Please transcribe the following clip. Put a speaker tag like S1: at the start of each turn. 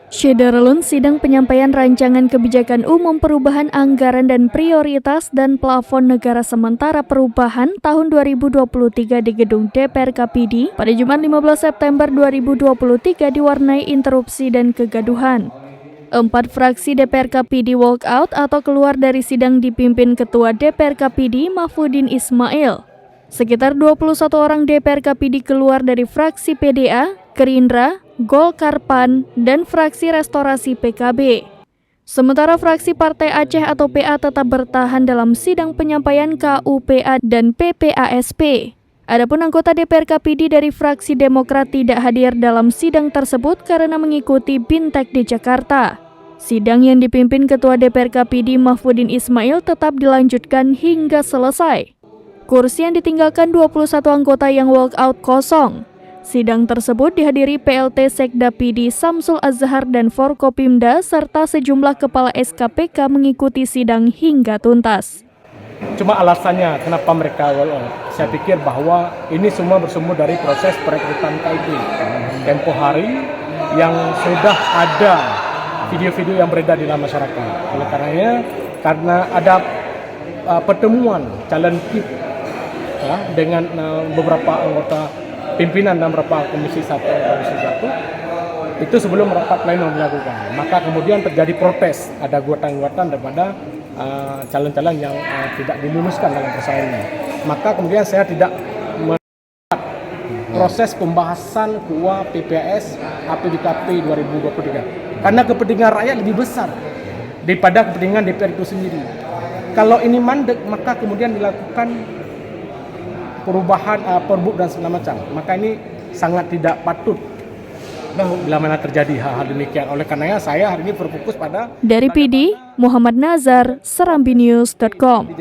S1: Syederlun sidang penyampaian rancangan kebijakan umum perubahan anggaran dan prioritas dan plafon negara sementara perubahan tahun 2023 di gedung DPR KPD pada Jumat 15 September 2023 diwarnai interupsi dan kegaduhan. 4 fraksi DPR KPD walk out atau keluar dari sidang dipimpin Ketua DPR KPD Mahfudin Ismail. Sekitar 21 orang DPR KPD keluar dari fraksi PDA, Gerindra, Golkar, PAN, dan fraksi Restorasi PKB. Sementara fraksi Partai Aceh atau PA tetap bertahan dalam sidang penyampaian KUPA dan PPASP. Adapun anggota DPR KPD dari fraksi Demokrat tidak hadir dalam sidang tersebut karena mengikuti BINTEK di Jakarta. Sidang yang dipimpin Ketua DPR KPD Mahfudin Ismail tetap dilanjutkan hingga selesai. Kursi yang ditinggalkan 21 anggota yang walk out kosong. Sidang tersebut dihadiri PLT Sekda PD Samsul Azhar dan Forkopimda serta sejumlah kepala SKPK mengikuti sidang hingga tuntas.
S2: Cuma alasannya kenapa mereka walk out, saya pikir bahwa ini semua bersumber dari proses perekrutan KIP. Tempo hari yang sudah ada video-video yang beredar di dalam masyarakat. Oleh karenanya, karena ada pertemuan calon KIP dengan beberapa anggota pimpinan dan beberapa komisi 1 itu sebelum rapat pleno dilakukan, maka kemudian terjadi protes, ada guatan-guatan daripada calon-calon yang tidak diluluskan dalam persaingan. Maka kemudian saya tidak melihat proses pembahasan KUA PPAS APBKP 2023 karena kepentingan rakyat lebih besar daripada kepentingan DPR itu sendiri. Kalau ini mandek, maka kemudian dilakukan perubahan perbuk dan segala macam, maka ini sangat tidak patut bila mana terjadi hal-hal demikian. Oleh karenanya saya hari ini berfokus pada
S1: dari PD Muhammad Nazar, serambinews.com.